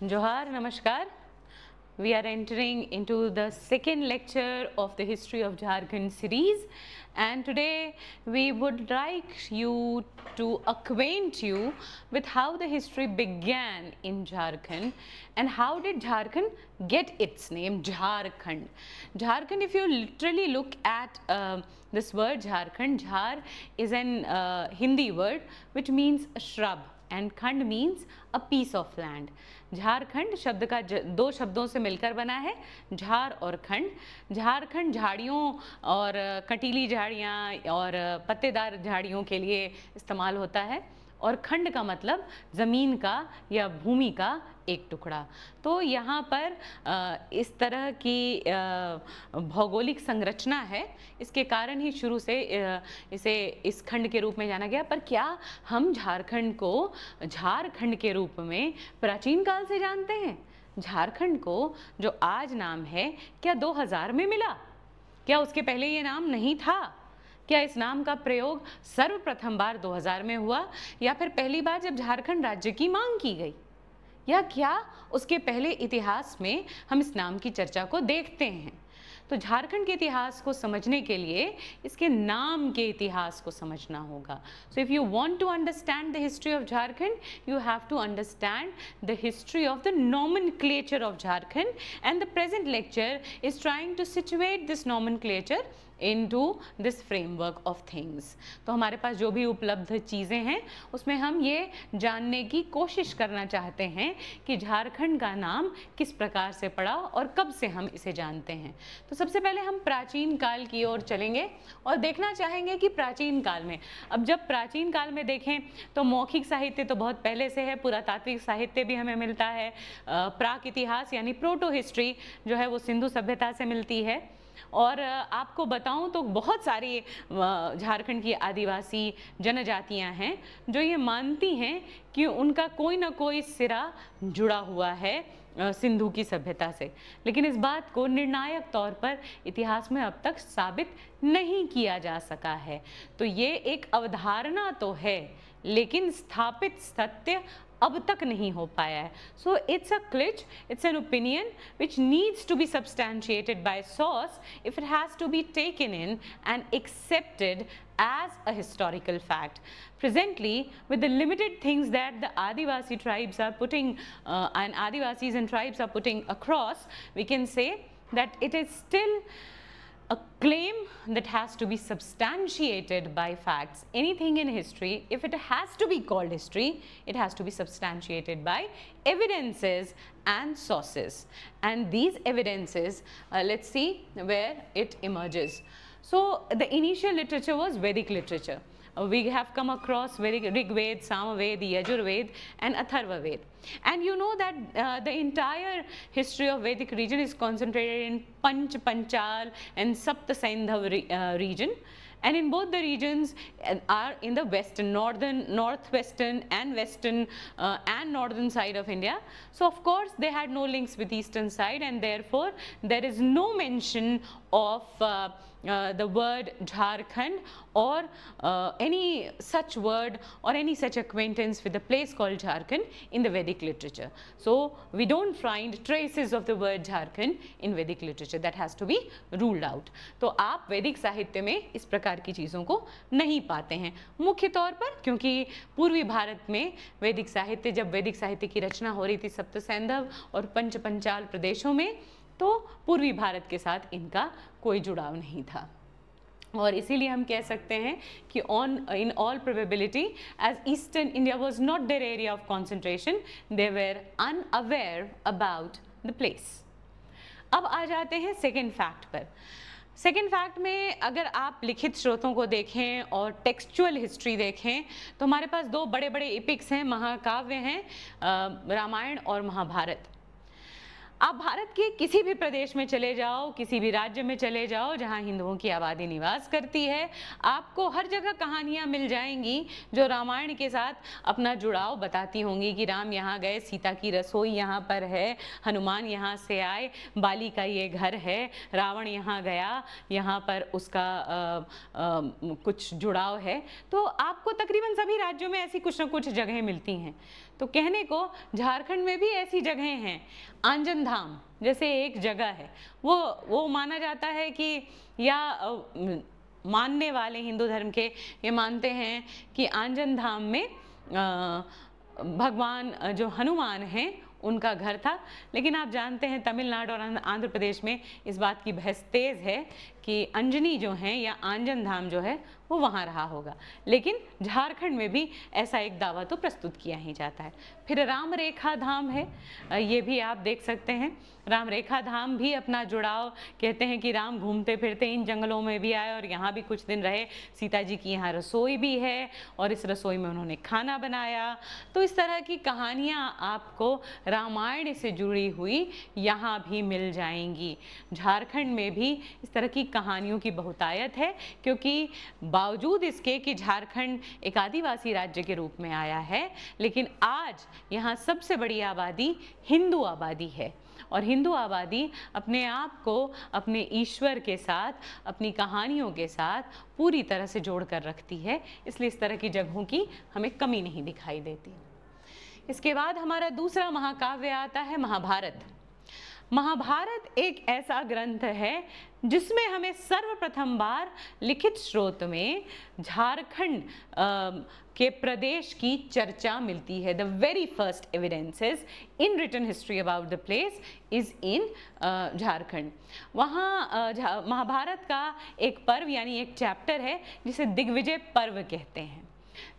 Johar, Namaskar. We are entering into the second lecture of the History of Jharkhand series, and today we would like you to acquaint you with how the history began in Jharkhand and how did Jharkhand get its name Jharkhand. Jharkhand, if you literally look at this word Jharkhand, Jhar is an Hindi word which means a shrub and khand means a piece of land. Jharkhand शब्द का दो शब्दों से मिलकर बना है, झार और खंड। झारखंड झाड़ियों और कटीली झाड़ियाँ और पत्तेदार झाड़ियों के लिए इस्तेमाल होता है, और खंड का मतलब ज़मीन का या भूमि का एक टुकड़ा। तो यहाँ पर इस तरह की भौगोलिक संरचना है, इसके कारण ही शुरू से इसे इस खंड के रूप में जाना गया। पर क्या हम झारखंड को झारखंड के रूप में प्राचीन काल से जानते हैं? झारखंड को जो आज नाम है, क्या 2000 में मिला? क्या उसके पहले ये नाम नहीं था? क्या इस नाम का प्रयोग सर्वप्रथम बार 2000 में हुआ, या फिर पहली बार जब झारखंड राज्य की मांग की गई, या क्या उसके पहले इतिहास में हम इस नाम की चर्चा को देखते हैं? तो झारखंड के इतिहास को समझने के लिए इसके नाम के इतिहास को समझना होगा। So if you want to understand the history of Jharkhand, you have to understand the history of the nomenclature of Jharkhand, and the present lecture is trying to situate this nomenclature into this framework of things। तो हमारे पास जो भी उपलब्ध चीज़ें हैं उसमें हम ये जानने की कोशिश करना चाहते हैं कि झारखंड का नाम किस प्रकार से पड़ा और कब से हम इसे जानते हैं। तो सबसे पहले हम प्राचीन काल की ओर चलेंगे और देखना चाहेंगे कि प्राचीन काल में, अब जब प्राचीन काल में देखें तो मौखिक साहित्य तो बहुत पहले से है, पुरातात्विक साहित्य भी हमें मिलता है, प्राक इतिहास यानी प्रोटो हिस्ट्री जो है वो सिंधु सभ्यता से मिलती है। और आपको बताऊं तो बहुत सारी झारखंड की आदिवासी जनजातियां हैं जो ये मानती हैं कि उनका कोई ना कोई सिरा जुड़ा हुआ है सिंधु की सभ्यता से, लेकिन इस बात को निर्णायक तौर पर इतिहास में अब तक साबित नहीं किया जा सका है। तो ये एक अवधारणा तो है, लेकिन स्थापित सत्य अब तक नहीं हो पाया है। So it's a cliche, it's an opinion which needs to be substantiated by source if it has to be taken in and accepted as a historical fact. Presently, with the limited things that the Adivasi tribes are putting and Adivasis and tribes are putting across, we can say that it is still a claim that has to be substantiated by facts. Anything in history, if it has to be called history, it has to be substantiated by evidences and sources. And these evidences, let's see where it emerges. So the initial literature was Vedic literature. We have come across Rig Veda, Samaveda, Yajurveda and Atharva Veda. And you know that the entire history of Vedic region is concentrated in Panch, Panchal and Sapta Sindhav region. And in both the regions are in the western, northwestern and western and northern side of India. So of course they had no links with eastern side, and therefore there is no mention of the word Jharkhand or any such word or any such acquaintance with a place called Jharkhand in the Vedic literature. So we don't find traces of the word Jharkhand in Vedic literature. That has to be ruled out. तो आप वैदिक साहित्य में इस प्रकार की चीज़ों को नहीं पाते हैं, मुख्य तौर पर क्योंकि पूर्वी भारत में वैदिक साहित्य, जब वैदिक साहित्य की रचना हो रही थी सप्त सैंधव और पंच पंचाल प्रदेशों में, तो पूर्वी भारत के साथ इनका कोई जुड़ाव नहीं था। और इसीलिए हम कह सकते हैं कि in all probability, as Eastern India was not their area of concentration, they were unaware about the place. अब आ जाते हैं सेकेंड फैक्ट पर। सेकेंड फैक्ट में अगर आप लिखित स्रोतों को देखें और टेक्सचुअल हिस्ट्री देखें तो हमारे पास दो बड़े बड़े एपिक्स हैं, महाकाव्य हैं, रामायण और महाभारत। आप भारत के किसी भी प्रदेश में चले जाओ, किसी भी राज्य में चले जाओ जहां हिंदुओं की आबादी निवास करती है, आपको हर जगह कहानियां मिल जाएंगी जो रामायण के साथ अपना जुड़ाव बताती होंगी कि राम यहाँ गए, सीता की रसोई यहाँ पर है, हनुमान यहाँ से आए, बाली का ये घर है, रावण यहाँ गया, यहाँ पर उसका कुछ जुड़ाव है। तो आपको तकरीबन सभी राज्यों में ऐसी कुछ न कुछ जगहें मिलती हैं। तो कहने को झारखंड में भी ऐसी जगहें हैं। आंजन धाम जैसे एक जगह है, वो माना जाता है कि, या मानने वाले हिंदू धर्म के ये मानते हैं कि आंजन धाम में भगवान जो हनुमान हैं उनका घर था। लेकिन आप जानते हैं तमिलनाडु और आंध्र प्रदेश में इस बात की बहस तेज है कि अंजनी जो है या आंजन धाम जो है वो वहाँ रहा होगा। लेकिन झारखंड में भी ऐसा एक दावा तो प्रस्तुत किया ही जाता है। फिर राम रेखा धाम है, ये भी आप देख सकते हैं। राम रेखा धाम भी अपना जुड़ाव, कहते हैं कि राम घूमते फिरते इन जंगलों में भी आए और यहाँ भी कुछ दिन रहे। सीता जी की यहाँ रसोई भी है और इस रसोई में उन्होंने खाना बनाया। तो इस तरह की कहानियाँ आपको रामायण से जुड़ी हुई यहाँ भी मिल जाएंगी। झारखंड में भी इस तरह की कहानियों की बहुतायत है, क्योंकि बावजूद इसके कि झारखंड एक आदिवासी राज्य के रूप में आया है, लेकिन आज यहाँ सबसे बड़ी आबादी हिंदू आबादी है। और हिंदू आबादी अपने आप को अपने ईश्वर के साथ, अपनी कहानियों के साथ पूरी तरह से जोड़ कर रखती है। इसलिए इस तरह की जगहों की हमें कमी नहीं दिखाई देती। इसके बाद हमारा दूसरा महाकाव्य आता है महाभारत। महाभारत एक ऐसा ग्रंथ है जिसमें हमें सर्वप्रथम बार लिखित स्रोत में झारखंड के प्रदेश की चर्चा मिलती है। The very first evidences in written history about the place is in Jharkhand. वहाँ महाभारत का एक पर्व यानी एक चैप्टर है जिसे दिग्विजय पर्व कहते हैं।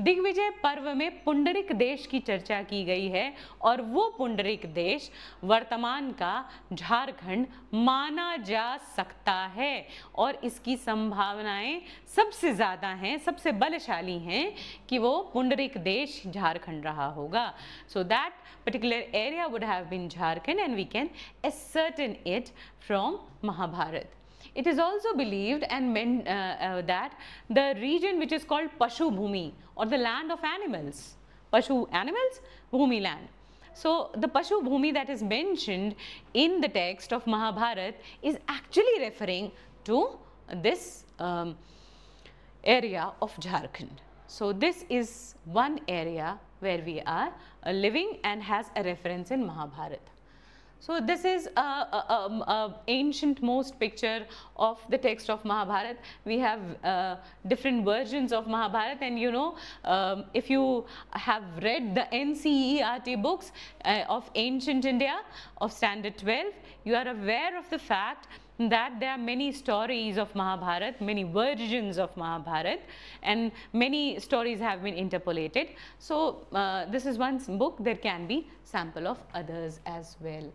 दिग्विजय पर्व में पुंडरिक देश की चर्चा की गई है और वो पुंडरिक देश वर्तमान का झारखंड माना जा सकता है और इसकी संभावनाएं सबसे ज़्यादा हैं, सबसे बलशाली हैं कि वो पुंडरिक देश झारखंड रहा होगा। So that particular area would have been Jharkhand and we can ascertain it from Mahabharata. It is also believed and that the region which is called Pashu Bhumi or the land of animals, Pashu animals, Bhumi land. So the Pashu Bhumi that is mentioned in the text of Mahabharata is actually referring to this area of Jharkhand. So this is one area where we are living and has a reference in Mahabharata. So this is a ancient most picture of the text of Mahabharata. We have different versions of Mahabharata, and you know, if you have read the NCERT books of ancient India of standard 12, you are aware of the fact that there are many stories of Mahabharata, many versions of Mahabharata, and many stories have been interpolated. So this is one book. There can be sample of others as well.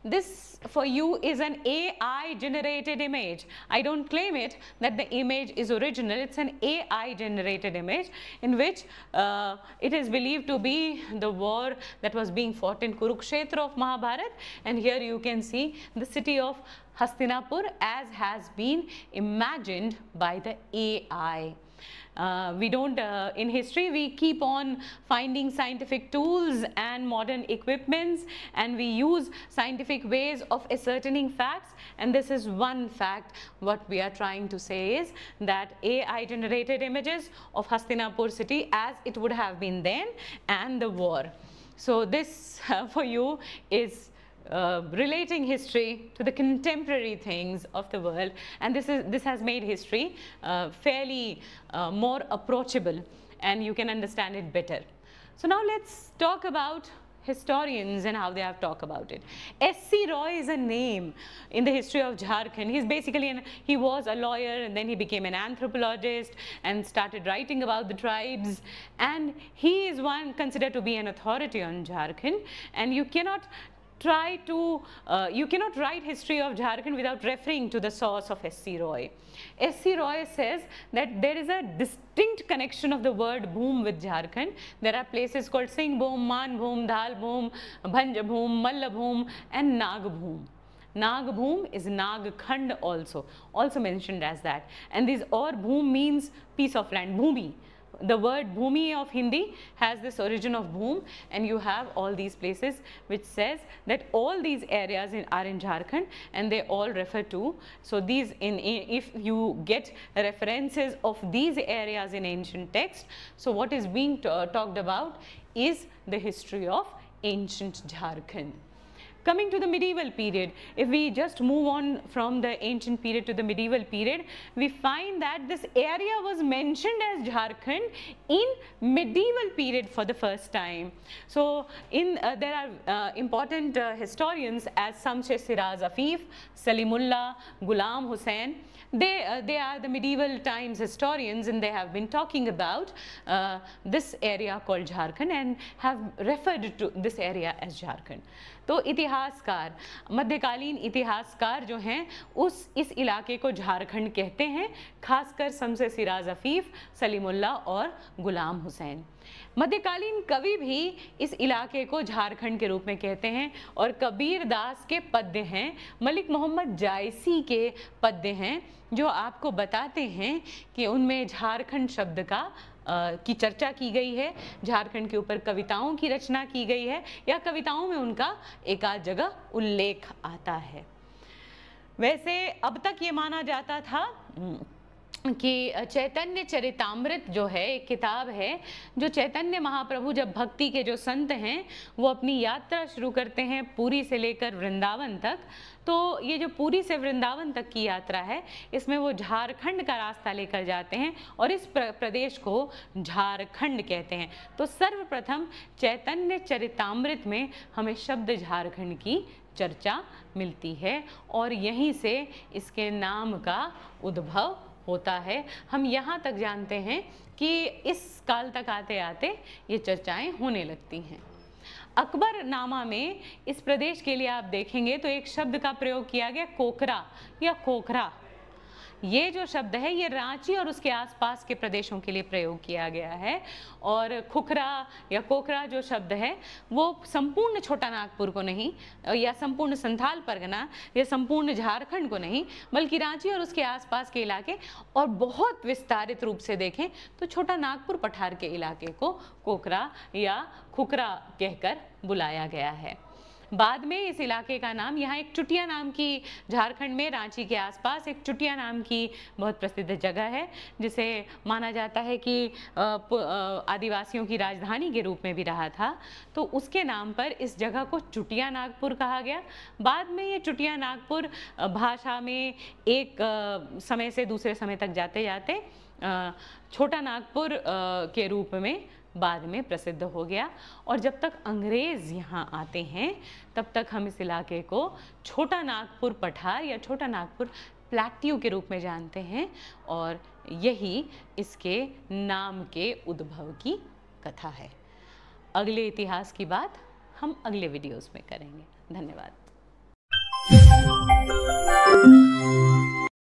This for you is an AI generated image. I don't claim it that the image is original. It's an AI generated image in which it is believed to be the war that was being fought in Kurukshetra of Mahabharata, and here you can see the city of Hastinapur as has been imagined by the AI. We don't, in history, we keep on finding scientific tools and modern equipments, and we use scientific ways of ascertaining facts, and this is one fact. What we are trying to say is that AI generated images of Hastinapur city as it would have been then and the war. So this for you is relating history to the contemporary things of the world, and this has made history fairly more approachable, and you can understand it better. So now let's talk about historians and how they have talked about it. S.C. Roy is a name in the history of Jharkhand. He's basically he was a lawyer and then he became an anthropologist and started writing about the tribes, and he is one considered to be an authority on Jharkhand, and you cannot try to, you cannot write history of Jharkhand without referring to the source of S.C. Roy. S.C. Roy says that there is a distinct connection of the word Bhoom with Jharkhand. There are places called Singhbhum, Manbhum, Dhalbhum, Bhanjabhum, Mallabhum and Nagbhum. Nagbhum is Nagkhand also mentioned as that, and this or Bhoom means piece of land, Bhumi. The word Bhumi of Hindi has this origin of Bhoom, and you have all these places which says that all these areas are in Jharkhand and they all refer to. So these if you get references of these areas in ancient text, so what is being talked about is the history of ancient Jharkhand. Coming to the medieval period, if we just move on from the ancient period to the medieval period, we find that this area was mentioned as Jharkhand in medieval period for the first time. So there are important historians as Samshe Siraz Afif, Salimullah, Ghulam Hussain. They are the medieval times historians, and they have been talking about this area called Jharkhand and have referred to this area as Jharkhand. तो इतिहासकार, मध्यकालीन इतिहासकार जो हैं इस इलाके को झारखंड कहते हैं, खासकर शम्स सिराज अफीफ, सलीमुल्लाह और गुलाम हुसैन। मध्यकालीन कवि भी इस इलाके को झारखंड के रूप में कहते हैं, और कबीर दास के पद्य हैं, मलिक मोहम्मद जायसी के पद्य हैं, जो आपको बताते हैं कि उनमें झारखंड शब्द की चर्चा की गई है, झारखंड के ऊपर कविताओं की रचना की गई है, या कविताओं में उनका एक आध जगह उल्लेख आता है। वैसे अब तक ये माना जाता था कि चैतन्य चरितामृत जो है एक किताब है, जो चैतन्य महाप्रभु जब भक्ति के जो संत हैं वो अपनी यात्रा शुरू करते हैं पुरी से लेकर वृंदावन तक, तो ये जो पुरी से वृंदावन तक की यात्रा है इसमें वो झारखंड का रास्ता लेकर जाते हैं और इस प्रदेश को झारखंड कहते हैं। तो सर्वप्रथम चैतन्य चरितामृत में हमें शब्द झारखंड की चर्चा मिलती है और यहीं से इसके नाम का उद्भव होता है। हम यहाँ तक जानते हैं कि इस काल तक आते आते ये चर्चाएं होने लगती हैं। अकबर नामा में इस प्रदेश के लिए आप देखेंगे तो एक शब्द का प्रयोग किया गया, कोकरा या कोकरा। ये जो शब्द है ये रांची और उसके आसपास के प्रदेशों के लिए प्रयोग किया गया है, और खुखरा या कोकरा जो शब्द है वो संपूर्ण छोटा नागपुर को नहीं, या संपूर्ण संथाल परगना या संपूर्ण झारखंड को नहीं, बल्कि रांची और उसके आसपास के इलाके और बहुत विस्तारित रूप से देखें तो छोटा नागपुर पठार के इलाके को कोकरा या खुखरा कहकर बुलाया गया है। बाद में इस इलाके का नाम, यहाँ एक चुटिया नाम की, झारखंड में रांची के आसपास एक चुटिया नाम की बहुत प्रसिद्ध जगह है, जिसे माना जाता है कि आदिवासियों की राजधानी के रूप में भी रहा था, तो उसके नाम पर इस जगह को चुटिया नागपुर कहा गया। बाद में ये चुटिया नागपुर भाषा में एक समय से दूसरे समय तक जाते जाते छोटा नागपुर के रूप में बाद में प्रसिद्ध हो गया, और जब तक अंग्रेज़ यहाँ आते हैं तब तक हम इस इलाके को छोटा नागपुर पठार या छोटा नागपुर प्लेट्यू के रूप में जानते हैं, और यही इसके नाम के उद्भव की कथा है। अगले इतिहास की बात हम अगले वीडियोस में करेंगे। धन्यवाद।